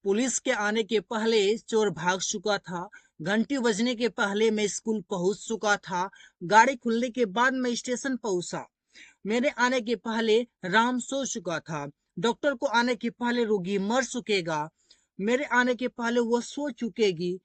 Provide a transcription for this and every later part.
Police के आने के पहले चोर भाग चुका था। घंटी बजने के पहले मैं स्कूल पहुंच चुका था। गाड़ी खुलने के बाद मैं स्टेशन पहुंचा। मेरे आने के पहले राम सो चुका था। डॉक्टर को आने के पहले रोगी मर चुकेगा। मेरे आने के पहले वो सो चुकेगी।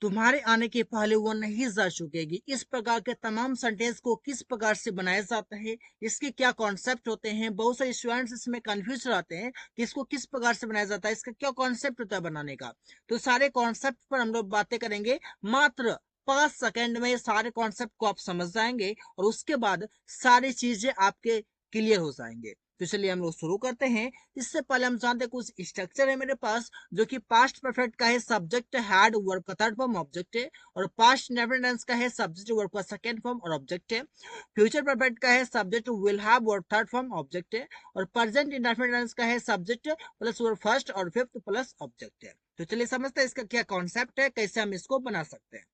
तुम्हारे आने के पहले वो नहीं जा चुकेगी। इस प्रकार के तमाम सेंटेंस को किस प्रकार से बनाया जाता है, इसके क्या कॉन्सेप्ट होते हैं, बहुत सारे स्टूडेंट्स इसमें कंफ्यूज रहते हैं कि इसको किस प्रकार से बनाया जाता है, इसका क्या कॉन्सेप्ट होता है बनाने का। तो सारे कॉन्सेप्ट पर हम लोग बातें करेंगे। मात्र 5 सेकंड में सारे कॉन्सेप्ट को आप समझ जाएंगे और उसके बाद सारी चीजें आपके क्लियर हो जाएंगे। तो चलिए हम लोग शुरू करते हैं। इससे पहले हम जानते हैं कुछ स्ट्रक्चर है मेरे पास, जो कि पास्ट परफेक्ट का है सब्जेक्ट हैड वर्ब का थर्ड फॉर्म ऑब्जेक्ट है, और पास्ट इंडेफिनिट टेंस का है सब्जेक्ट वर्ब का सेकंड फॉर्म और ऑब्जेक्ट है। फ्यूचर परफेक्ट का है subject will have verb third form object है, और प्रेजेंट इंडेफिनिट टेंस का है सब्जेक्ट प्लस वर्ब फर्स्ट और फिफ्थ प्लस ऑब्जेक्ट है। तो चलिए समझते हैं इसका क्या कॉन्सेप्ट है, कैसे हम इसको बना सकते हैं।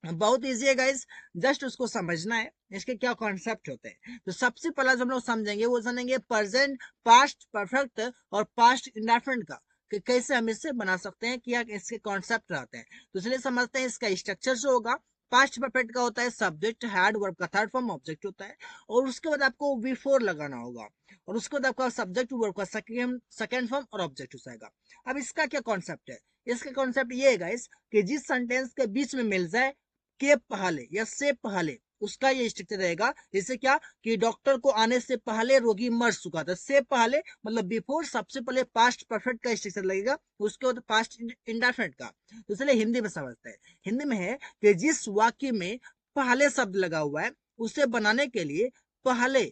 बहुत इजी है गाइस, जस्ट उसको समझना है इसके क्या कॉन्सेप्ट होते हैं। तो सबसे पहला जो हम लोग समझेंगे वो समझेंगे प्रेजेंट, पास्ट परफेक्ट और पास्ट इंडेफिनिट का, कि कैसे हम इससे बना सकते हैं, क्या इसके कॉन्सेप्ट रहते हैं। तो चलिए समझते हैं इसका स्ट्रक्चर जो होगा। पास्ट परफेक्ट का होता है सब्जेक्ट हैड वर्ब का थर्ड फॉर्म ऑब्जेक्ट होता है, और उसके बाद आपको बिफोर लगाना होगा, और उसके बाद आपका सब्जेक्ट वर्ब का सेकंड फॉर्म और ऑब्जेक्ट हो जाएगा। अब इसका क्या कॉन्सेप्ट है, इसका कॉन्सेप्ट ये है गाइस कि जिस सेंटेंस के बीच में मिल जाए के पहले या से पहले, उसका ये स्ट्रक्चर रहेगा। जैसे क्या कि डॉक्टर को आने से पहले रोगी मर चुका था, से पहले मतलब बिफोर, सबसे पहले पास्ट परफेक्ट का स्ट्रक्चर लगेगा, उसके बाद पास्ट इंडेफिनिट का। तो चलिए हिंदी में समझते हैं। हिंदी में है कि जिस वाक्य में पहले शब्द लगा हुआ है उसे बनाने के लिए पहले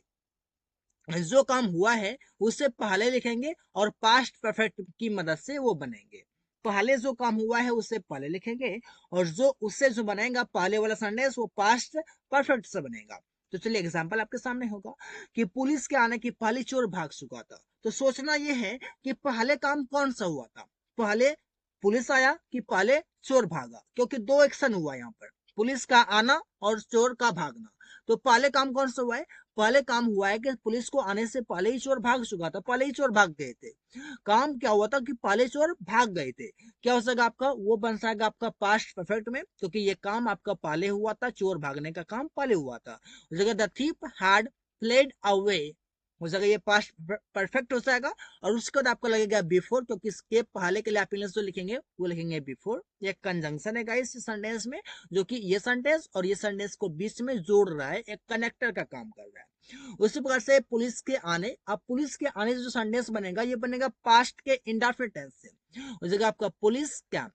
जो काम हुआ है उसे पहले लिखेंगे और पास्ट परफेक्ट की मदद से वो बनेंगे। पहले जो काम हुआ है उसे पहले लिखेंगे, और जो उससे जो बनेगा पहले वाला सेंटेंस वो पास्ट परफेक्ट से बनेगा। तो चलिए एग्जांपल आपके सामने होगा कि पुलिस के आने की पहले चोर भाग चुका था। तो सोचना यह है कि पहले काम कौन सा हुआ था, पहले पुलिस आया कि पहले चोर भागा, क्योंकि दो एक्शन हुआ यहाँ पर, पुलिस का आना और चोर का भागना। तो पहले काम कौन सा हुआ है, पहले काम हुआ है कि पुलिस को आने से पहले ही चोर भाग चुका था, पहले ही चोर भाग गए थे। काम क्या हुआ था कि पहले चोर भाग गए थे। क्या हो सकेगा आपका, वो बन जाएगा आपका पास्ट परफेक्ट में, क्योंकि ये काम आपका पहले हुआ था, चोर भागने का काम पहले हुआ था। जगह the thief had fled away हो जाएगा, ये पास्ट परफेक्ट हो जाएगा। और उसके बाद आपको लगेगा बिफोर, क्योंकि इसके पहले के लिए आप इंग्लिश जो लिखेंगे वो लिखेंगे बिफोर। ये कंजंक्शन है गाइस इस सेंटेंस में, जो कि ये सेंटेंस और ये सेंटेंस को बीच में जोड़ रहा है, एक कनेक्टर का काम कर रहा है। उसी प्रकार से पुलिस के आने, अब पुलिस के आने से जो सेंटेंस बनेगा ये बनेगा पास्ट के इंडेफिनिट टेंस से। उस जगह आपका पुलिस कैम,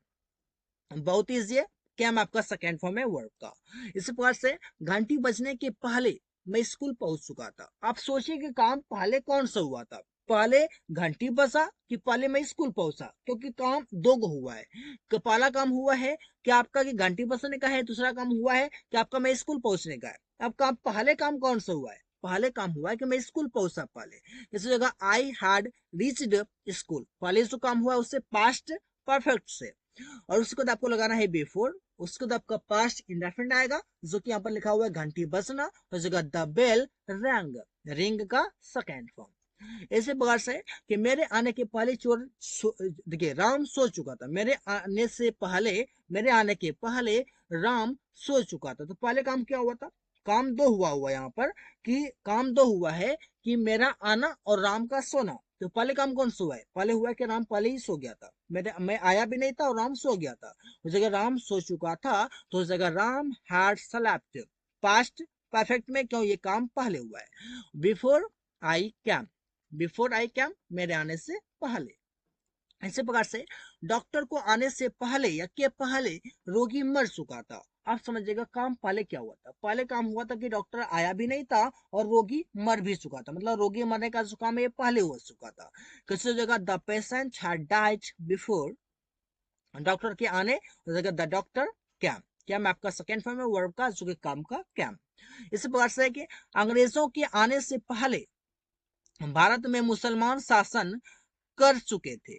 बहुत ईजी है, कैम आपका सेकेंड फॉर्म है वर्ब का। इसी प्रकार से घंटी बजने के पहले मैं स्कूल पहुंच चुका था। आप सोचिए कि काम पहले कौन सा हुआ था, पहले घंटी बजा कि पहले मैं स्कूल पहुंचा, क्योंकि काम दो गो हुआ है। पहला काम हुआ है कि आपका कि घंटी बजने का है, दूसरा काम हुआ है कि आपका मैं स्कूल पहुंचने का है। अब काम पहले काम कौन सा हुआ है, पहले काम हुआ है कि मैं स्कूल पहुंचा पहले। इसी जगह आई हैड रीच्ड स्कूल, पहले जो काम हुआ है उससे पास्ट परफेक्ट से, और उसके बाद आपको लगाना है बिफोर। उसके बाद आपका पास्ट इंडेफिनिट आएगा, जो कि यहाँ पर लिखा हुआ है घंटी बजना, उस जगह द बेल रैंग, रिंग का सेकेंड फॉर्म। ऐसे प्रकार से कि मेरे आने के पहले चोर देखिए राम सो चुका था, मेरे आने से पहले, मेरे आने के पहले राम सो चुका था। तो पहले काम क्या हुआ था, काम दो हुआ यहाँ पर, कि काम दो हुआ है कि मेरा आना और राम का सोना। तो पहले काम कौन सा हुआ है, पहले हुआ है कि राम पहले ही सो गया था, मैं आया भी नहीं था और राम सो गया था। उस जगह राम सो चुका था, तो उस जगह Ram had slept, past perfect में, क्यों ये काम पहले हुआ है। Before I came, before I came मेरे आने से पहले। इसी प्रकार से डॉक्टर को आने से पहले या के पहले रोगी मर चुका था। आप समझिएगा काम पहले क्या हुआ था, पहले काम हुआ था कि डॉक्टर आया भी नहीं था और रोगी मर भी चुका था, मतलब रोगी मरने का जो काम है ये पहले हो चुका था। किसी जगह the patient had died before, doctor के आने जगह द डॉक्टर कैम, कैम आपका सेकेंड फॉर्म है वर्ब का, जो कि काम का कैम। इसी प्रकार से है कि अंग्रेजों के आने से पहले भारत में मुसलमान शासन कर चुके थे,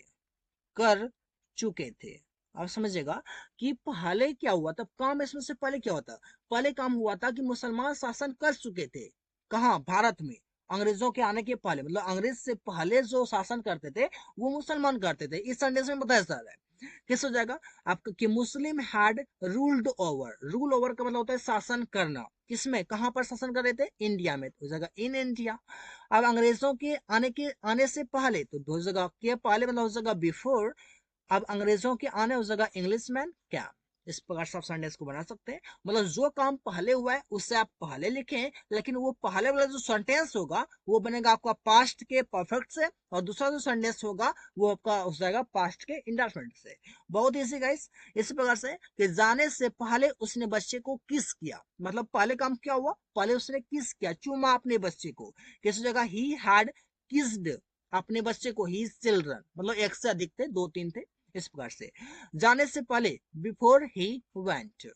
कर चुके थे। आप समझिएगा कि पहले क्या हुआ था, काम इसमें से पहले क्या होता, पहले काम हुआ था कि मुसलमान शासन कर चुके थे, कहां, भारत में। अंग्रेजों के आने के पहले, मतलब अंग्रेज से पहले जो शासन करते थे वो मुसलमान करते थे। इस सेंटेंस में बताया जा रहा है किस हो जाएगा आपका कि Muslim had ruled over. Rule over का मतलब होता है शासन करना। किसमें, कहां पर शासन कर रहे थे, इंडिया में, तो हो जाएगा इन इंडिया। अब अंग्रेजों के आने से पहले, तो हो जाएगा के पहले मतलब हो जाएगा बिफोर। अब अंग्रेजों के आने हो जाएगा इंग्लिशमैन क्या। इस प्रकार से आप सेंटेंस को बना सकते हैं। मतलब जो काम पहले हुआ है उससे आप पहले लिखें, लेकिन वो पहले वाला जो सेंटेंस होगा वो बनेगा आपका पास्ट के परफेक्ट से, और दूसरा जो सेंटेंस होगा वो आपका हो जाएगा पास्ट के इंडेफिनिट से। बहुत ईजी गाइस। इस प्रकार से कि जाने से पहले उसने बच्चे को किस किया, मतलब पहले काम क्या हुआ, पहले उसने किस किया, चूमा अपने बच्चे को। किस जगह ही हैड किस्ड अपने बच्चे को, ही चिल्ड्रन, मतलब एक से अधिक थे, दो तीन थे। इस प्रकार से जाने से पहले, बिफोर ही वेंट।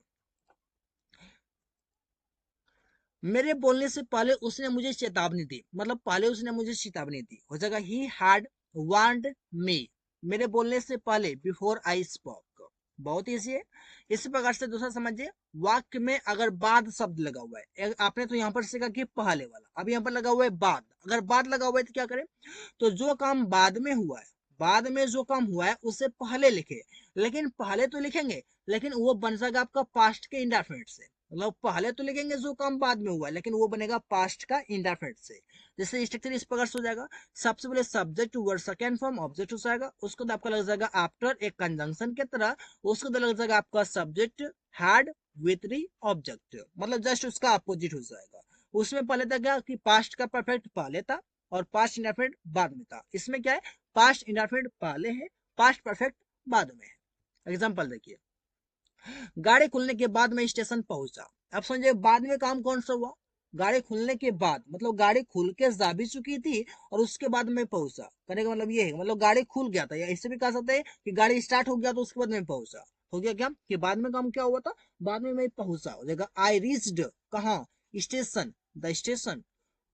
मेरे बोलने से पहले उसने मुझे चेतावनी दी, मतलब पहले उसने मुझे चेतावनी दी। हो जाएगा ही हैड वार्नड मी। मेरे बोलने से पहले, बिफोर आई स्पोक। बहुत ईजी है। इसी प्रकार से दूसरा समझिए, वाक्य में अगर बाद शब्द लगा हुआ है, आपने तो यहां पर सीखा कि पहले वाला, अब यहां पर लगा हुआ है बाद। अगर बाद लगा हुआ है तो क्या करें, तो जो काम बाद में हुआ है, बाद में जो काम हुआ है उससे पहले लिखे। लेकिन पहले तो लिखेंगे, लेकिन वो बन जाएगा आपका पास्ट के इंडेफिनिट से। मतलब पहले तो लिखेंगे जो काम बाद में हुआ है, लेकिन वो बनेगा पास्ट का इंडेफिनिट से। जैसे स्ट्रक्चर इस प्रकार से हो जाएगा, सबसे पहले subject word second form object हो जाएगा, उसके बाद आपका लग जाएगा आफ्टर एक कंजंक्शन की तरह, उसके बाद लग जाएगा आपका सब्जेक्ट हैड विथ री ऑब्जेक्ट, मतलब जस्ट उसका अपोजिट हो जाएगा। उसमें पहले था क्या कि पास्ट का परफेक्ट पहले था और पास्ट इंडेफिनिट बाद में था। इसमें क्या है, पास्ट इंडेफिनिट पहले है, पास्ट परफेक्ट बाद में है। एग्जांपल देखिए, गाड़ी खुलने के बाद मैं स्टेशन पहुंचा। अब समझिए बाद में काम कौन सा हुआ, गाड़ी खुलने के बाद, मतलब गाड़ी खुल के जा भी चुकी थी और उसके बाद मैं पहुंचा। कहने का मतलब ये है, मतलब गाड़ी खुल गया था, या इससे भी कह सकते हैं कि गाड़ी स्टार्ट हो गया तो उसके बाद मैं पहुंचा। हो गया क्या कि बाद में काम क्या हुआ था, बाद में मैं पहुंचा। हो जाएगा आई रीच्ड, कहाँ, स्टेशन, द स्टेशन।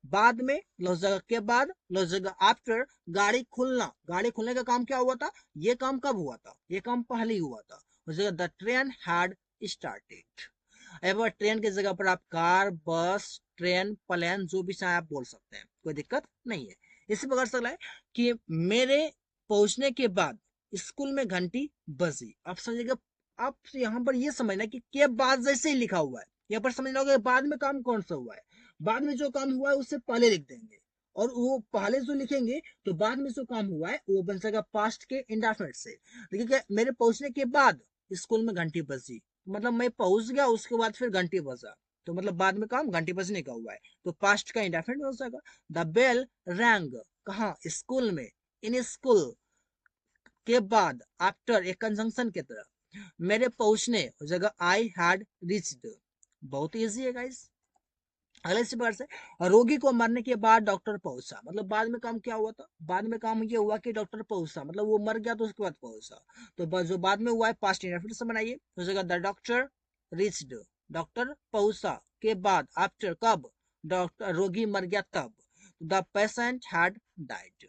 बाद में लॉस जगह के बाद, लॉस जगह आफ्टर। गाड़ी खुलना, गाड़ी खुलने का काम क्या हुआ था, ये काम कब हुआ था, ये काम पहले ही हुआ था। उस जगह द ट्रेन हैड स्टार्टेड। अब ट्रेन की जगह पर आप कार, बस, ट्रेन, प्लेन, जो भी चाहे आप बोल सकते हैं, कोई दिक्कत नहीं है। इसी प्रकार से है कि मेरे पहुंचने के बाद स्कूल में घंटी बजी। आप समझिएगा, आप यहाँ पर ये समझना कि के बाद जैसे ही लिखा हुआ है, यहाँ पर समझना होगा बाद में काम कौन सा हुआ है। बाद में जो काम हुआ है उससे पहले लिख देंगे, और वो पहले जो लिखेंगे तो बाद में जो काम हुआ है वो बन जाएगा पास्ट के इंडेफिनिट से। देखिए मेरे पहुंचने के बाद स्कूल में घंटी बजी, मतलब मैं पहुंच गया उसके बाद फिर घंटी बजा, तो मतलब बाद में काम घंटी बजने का हुआ है, तो पास्ट का इंडेफिनिट हो जाएगा। द बेल रैंग, कहाँ, स्कूल में, इन स्कूल के बाद, आफ्टर एक कंजंक्शन की तरह। मेरे पहुंचने हो जाएगा आई हैड रीच्ड। बहुत इजी है गाइस। अगले इसी प्रकार से, रोगी को मरने के बाद डॉक्टर पहुंचा, मतलब बाद में काम क्या हुआ था, बाद में काम ये हुआ कि डॉक्टर पहुंचा, मतलब वो मर गया तो उसके बाद पहुंचा। तो जो बाद में हुआ है पास्ट इंडेफिनिट से बनाइए, हो जाएगा द डॉक्टर रीच्ड, डॉक्टर पहुंचा के बाद, आफ्टर कब, डॉक्टर रोगी मर गया तब, द पेशेंट हैड डाइड।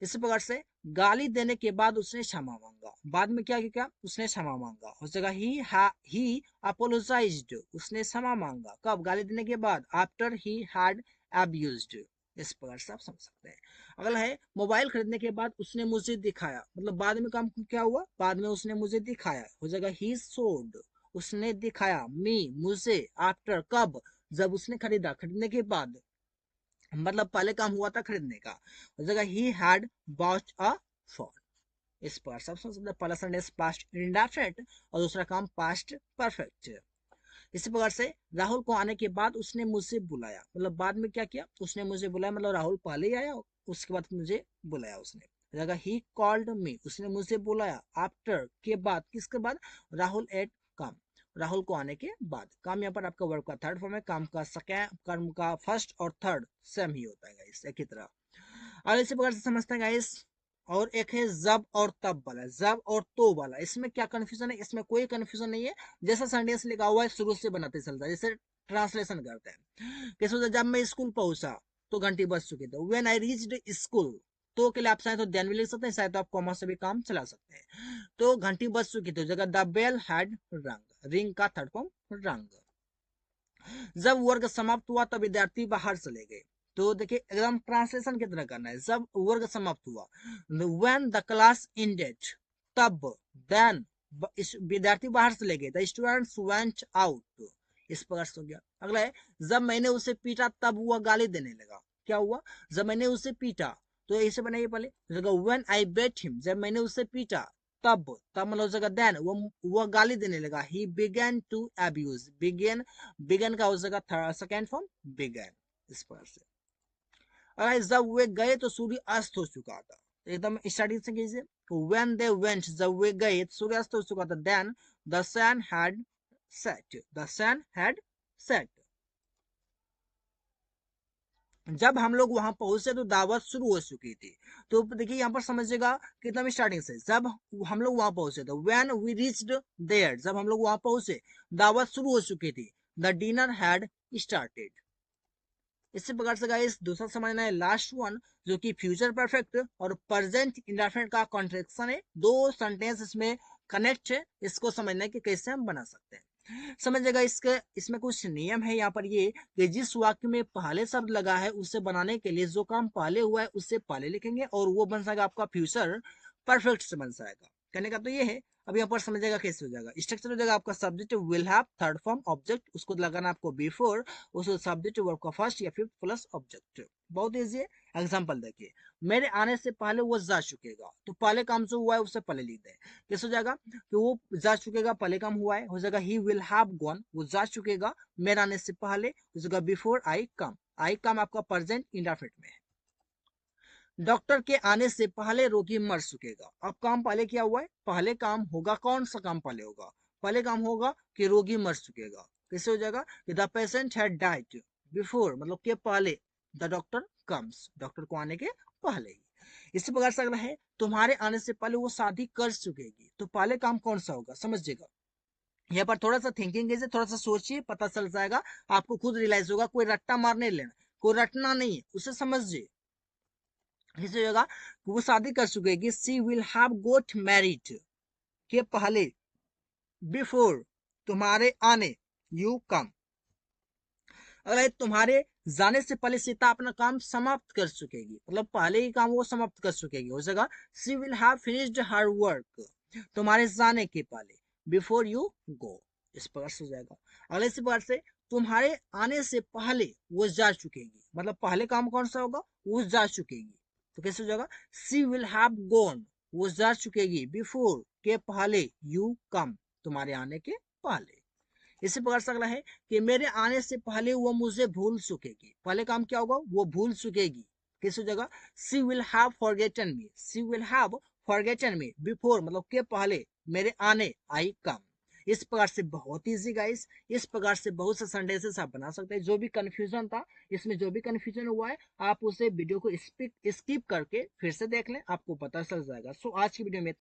इसी प्रकार से गाली देने के बाद उसने क्षमा मांगा, बाद में क्या किया, उसने क्षमा मांगा। हो जाएगा ही अपोलोजाइज्ड, उसने क्षमा मांगा कब, गाली देने के बाद, आफ्टर ही हैड अब्यूज्ड। इस प्रकार से आप समझ सकते हैं। अगला है मोबाइल खरीदने के बाद उसने मुझे दिखाया, मतलब बाद में काम क्या हुआ, बाद में उसने मुझे दिखाया। हो जाएगा ही शोड, उसने दिखाया, मी, मुझे, आफ्टर कब, जब उसने खरीदा, खरीदने के बाद, मतलब पहले काम हुआ था खरीदने का। हो जाएगा he had bought a phone. इस पर सबसे ज्यादा पहला सेंटेंस पास्ट इंडेफिनिट और दूसरा काम पास्ट परफेक्ट। इसी प्रकार से राहुल को आने के बाद उसने मुझसे बुलाया, मतलब बाद में क्या किया, उसने मुझे बुलाया, मतलब राहुल पहले ही आया उसके बाद मुझे बुलाया उसने। हो जाएगा ही कॉल्ड मी, उसने मुझे बुलाया, आफ्टर के बाद, किसके बाद, राहुल एट कम, राहुल को आने के बाद। काम यहाँ पर आपका वर्ब का थर्ड फॉर्म है, काम का सेकेंड, कर्म का फर्स्ट और थर्ड सेम ही होता है गाइस, एक ही तरह। और इसी प्रकार से समझते हैं गाइस। और एक है जब और तब वाला, जब और तो वाला, इसमें क्या कंफ्यूजन है, इसमें कोई कंफ्यूजन नहीं है। जैसा सेंटेंस लिखा हुआ है शुरू से बनाते चलता है, जैसे ट्रांसलेशन करते हैं। कैसे, जब मैं स्कूल पहुंचा तो घंटी बज चुकी थी, व्हेन आई रीच्ड स्कूल, तो के लिए आप चाहे तो ध्यान भी लिख सकते हैं, शायद तो आप कॉमा से भी काम चला सकते हैं। तो घंटी बज चुकी थी, जगह द बेल हैड रंग, रिंग का थर्ड फॉर्म रंग। जब वर्ग समाप्त हुआ तब विद्यार्थी बाहर चले गए, तो देखिए एकदम ट्रांसलेशन की तरह करना है। जब वर्ग समाप्त हुआ, व्हेन द क्लास एंडेड, तब, देन इस विद्यार्थी बाहर से ले गए, द स्टूडेंट्स वेंट आउट, इस प्रकार से हो गया। अगला है जब मैंने उसे पीटा तब वह गाली देने लगा। क्या हुआ? जब मैंने उसे पीटा, तो ऐसे बनाइए पहले, व्हेन आई बेट हिम, जब मैंने उसे पीटा तब, तब मतलब जगह देन, वो गाली देने लगा। He began to abuse, began का हो जाएगा सेकेंड फॉर्म बिगेन, इस प्रकार से। अगर जब वे गए तो सूर्य अस्त हो चुका था, एकदम स्टार्टिंग से कीजिए। व्हेन दे वेंट, जब वे गए सूर्य अस्त हो चुका था। Then the sun had set, the sun had set. जब हम लोग वहां पहुंचे तो दावत शुरू हो चुकी थी। तो देखिए यहाँ पर समझिएगा कितना स्टार्टिंग से, जब हम लोग वहां पहुंचे तो व्हेन वी रीच्ड देयर, जब हम लोग वहां पहुंचे दावत शुरू हो चुकी थी। The dinner had started. इसी प्रकार से गाइस दूसरा समझना है लास्ट वन, जो कि फ्यूचर परफेक्ट और प्रेजेंट इंडेफिनिट का कॉन्ट्रैक्शन है। दो सेंटेंस इसमें कनेक्ट है, इसको समझना है कि कैसे हम बना सकते हैं। समझिएगा इसके इसमें कुछ नियम है यहाँ पर, ये कि जिस वाक्य में पहले शब्द लगा है उसे बनाने के लिए जो काम पहले हुआ है उससे पहले लिखेंगे और वो बन जाएगा आपका फ्यूचर परफेक्ट से बन जाएगा। कहने का तो ये है। अब यहाँ पर समझिएगा कैसे हो जाएगा। स्ट्रक्चर हो जाएगा आपका subject will have, third form object, उसको लगाना आपको बिफोर, उसको सब्जेक्ट वर्ब का फर्स्ट या फिफ्थ प्लस ऑब्जेक्ट। बहुत इजी है। एग्जांपल देखिए, मेरे आने से पहले वो जा चुकेगा, तो पहले काम जो हुआ है उससे पहले लिख दें। कैसे हो जाएगा कि वो जा चुकेगा पहले काम हुआ है, हो जाएगा ही विल हैव गॉन, वो जा चुकेगा मेरे आने से पहले, हो जाएगा बिफोर आई कम। आई कम आपका प्रेजेंट इंडेफिनिट में है। डॉक्टर के आने से पहले रोगी मर चुकेगा। अब काम पहले क्या हुआ है, पहले काम होगा, कौन सा काम पहले होगा? पहले काम होगा कि रोगी मर चुकेगा। कैसे हो जाएगा कि the patient had died before, मतलब के पहले द डॉक्टर कम्स, डॉक्टर को आने के पहले ही। इसी प्रकार से अगला है तुम्हारे आने से पहले वो शादी कर चुकेगी, तो पहले काम कौन सा होगा समझिएगा। यहाँ पर थोड़ा सा थिंकिंग कीजिए, थोड़ा सा सोचिए, पता चल जाएगा आपको, खुद रियलाइज होगा। कोई रट्टा मारने लेना, कोई रटना नहीं है, उसे समझिए। इसी जगह वो शादी कर चुकेगी, सी विल हैव गोट मैरिड के पहले, बिफोर तुम्हारे आने, यू कम। अगर तुम्हारे जाने से पहले सीता अपना काम समाप्त कर चुकेगी, मतलब पहले ही काम वो समाप्त कर चुकेगी, हो जाएगा she will have finished her work, तुम्हारे जाने के पहले, बिफोर यू गो, इस प्रकार से हो जाएगा। अगले इसी प्रकार से तुम्हारे आने से पहले वो जा चुकेगी, मतलब पहले काम कौन सा होगा, वो जा चुकेगी। तो कैसे हो जाएगा, सी विल हैव गॉन, वो जा चुकेगी, बिफोर के पहले, यू कम, तुम्हारे आने के पहले। इसी प्रकार से अगला है कि मेरे आने से पहले वो मुझे भूल चुकेगी। पहले काम क्या होगा, वो भूल चुकेगी। किस जगह, she will have forgotten me, she will have forgotten me before, मतलब के पहले मेरे आने, आई कम। इस प्रकार से बहुत इजी गाइस, इस प्रकार से बहुत से सेंटेंसेस आप बना सकते हैं। जो भी कंफ्यूजन था, इसमें जो भी कंफ्यूजन हुआ है, आप उसे वीडियो को स्किप करके फिर से देख लें, आपको पता चल जाएगा। सो आज की वीडियो में